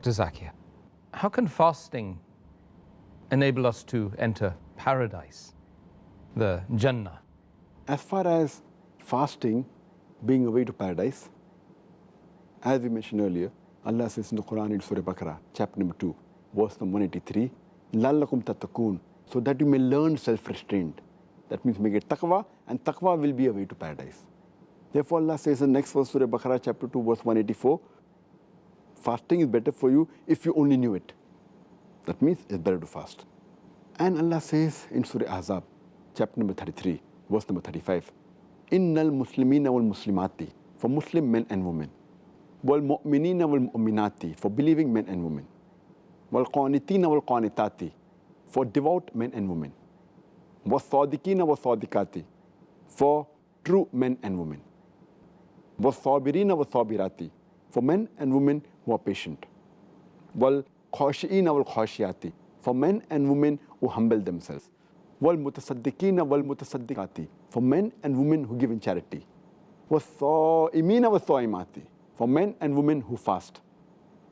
Dr. Zakir, how can fasting enable us to enter paradise, the Jannah? As far as fasting being a way to paradise, as we mentioned earlier, Allah says in the Quran in Surah Baqarah, chapter number 2, verse number 183, لَعَلَّكُمْ تَتَّقُونَ, so that you may learn self-restraint. That means make it taqwa, and taqwa will be a way to paradise. Therefore, Allah says in the next verse, Surah Baqarah, chapter 2, verse 184, fasting is better for you if you only knew it. That means it's better to fast. And Allah says in Surah Ahzab, chapter number 33, verse number 35, Innal Muslimina wal Muslimati, for Muslim men and women, wal Mu'minina wal Mu'minati, for believing men and women, wal Qanitina wal Qanitati, for devout men and women, was Sadiqina was Sadiqati, for true men and women, was Sabirina was Sabirati, for men and women who are patient, wal Khashiina wal Khashiyati, for men and women who humble themselves, wal Mutasaddiqina wal Mutasaddiqati, for men and women who give in charity, was Sa'imina was Sa'imati, for men and women who fast,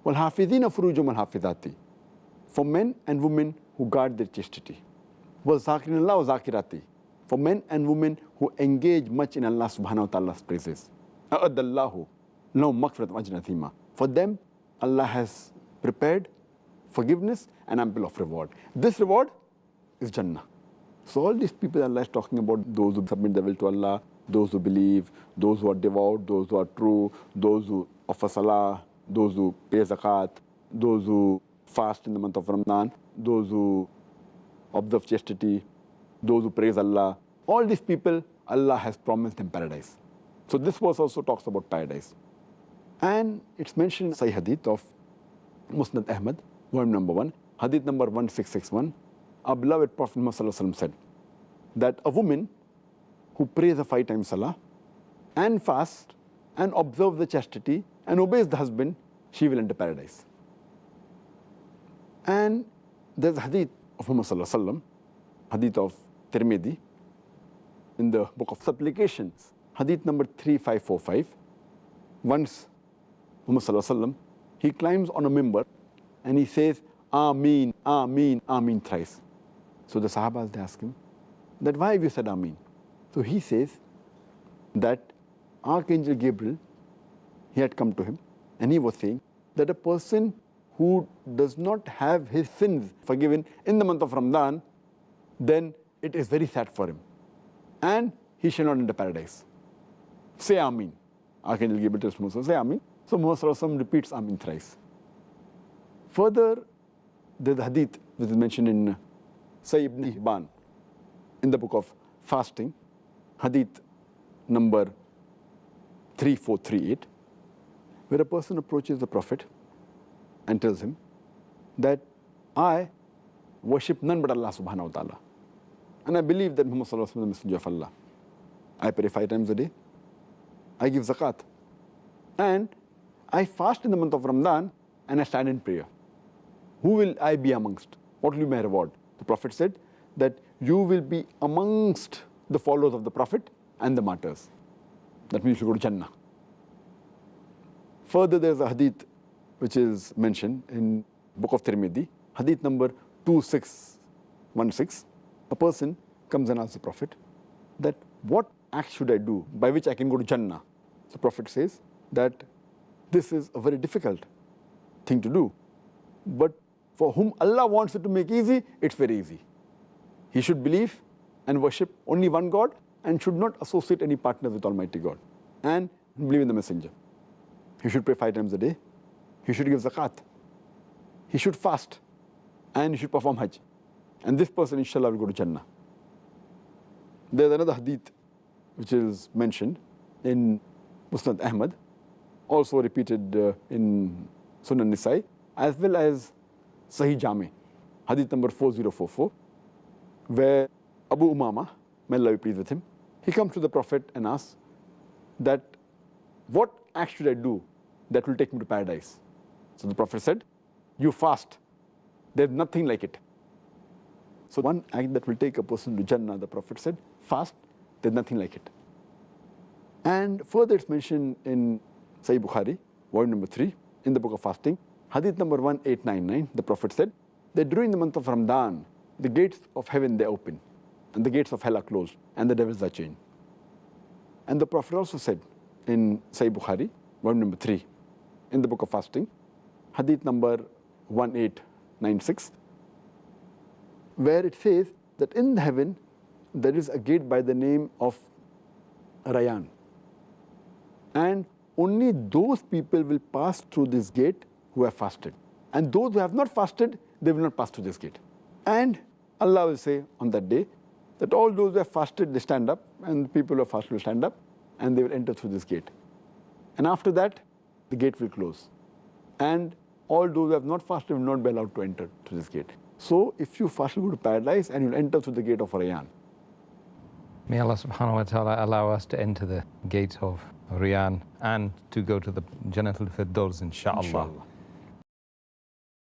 wal Hafidina furujum wal Hafidati, for men and women who guard their chastity, was Zakirullah wa Zakirati, for men and women who engage much in Allah subhanahu wa ta'ala's praises. A'adallahu lahum maghfirat wa ajran azima. For them, Allah has prepared forgiveness and ample of reward. This reward is Jannah. So all these people Allah is talking about, those who submit their will to Allah, those who believe, those who are devout, those who are true, those who offer salah, those who pay zakat, those who fast in the month of Ramadan, those who observe chastity, those who praise Allah. All these people, Allah has promised them paradise. So this verse also talks about paradise. And it's mentioned in Sahih Hadith of Musnad Ahmad, volume number 1, Hadith number 1661. Our beloved Prophet Muhammad said that a woman who prays a 5 times salah and fasts and observes the chastity and obeys the husband, she will enter paradise. And there's a hadith of Muhammad, hadith of Tirmidhi, in the book of supplications, hadith number 3545. Once Muhammad, he climbs on a mimbar and he says, Ameen, Ameen, Ameen thrice. So the Sahabas, they ask him, that why have you said Ameen? So he says that Archangel Gabriel, he had come to him and he was saying that a person who does not have his sins forgiven in the month of Ramadan, then it is very sad for him. And he shall not enter paradise. Say Ameen. Archangel Gabriel tells Muhammad, say Ameen. So Muhammad repeats Ameen thrice. Further, there's a hadith which is mentioned in Sahih ibn Hibban, in the book of fasting, hadith number 3438, where a person approaches the Prophet and tells him that I worship none but Allah subhanahu wa ta'ala. And I believe that Muhammad is the messenger of Allah. I pray 5 times a day. I give zakat. And I fast in the month of Ramadan and I stand in prayer. Who will I be amongst? What will be my reward? The Prophet said that you will be amongst the followers of the Prophet and the martyrs. That means you go to Jannah. Further, there's a hadith which is mentioned in book of Tirmidhi, hadith number 2616. A person comes and asks the Prophet that what act should I do by which I can go to Jannah? The Prophet says that this is a very difficult thing to do, but for whom Allah wants it to make easy, it's very easy. He should believe and worship only one God and should not associate any partners with Almighty God, and believe in the messenger. He should pray 5 times a day. He should give zakat. He should fast, and he should perform Hajj. And this person, inshallah, will go to Jannah. There's another hadith which is mentioned in Musnad Ahmad, also repeated in Sunan Nisai, as well as Sahih Jami, hadith number 4044, where Abu Umama, may Allah be pleased with him, he comes to the Prophet and asks that what act should I do that will take me to paradise? So the Prophet said, you fast. There's nothing like it. So one act that will take a person to Jannah, the Prophet said, fast. There's nothing like it. And further it's mentioned in Sahih Bukhari, volume number 3, in the book of fasting, Hadith number 1899, the Prophet said that during the month of Ramadan, the gates of heaven, they open, and the gates of hell are closed, and the devils are chained. And the Prophet also said in Sahih Bukhari, volume number 3, in the book of fasting, Hadith number 1896, where it says that in heaven there is a gate by the name of Rayyan, and only those people will pass through this gate who have fasted, and those who have not fasted, they will not pass through this gate. And Allah will say on that day that all those who have fasted, they stand up, and the people who have fasted will stand up, and they will enter through this gate. And after that, the gate will close, and all those who have not fasted will not be allowed to enter through this gate. So if you fast, you go to paradise, and you'll enter through the gate of Rayyan. May Allah subhanahu wa ta'ala allow us to enter the gate of Rayyan and to go to the Jannatul Firdaus, inshaAllah.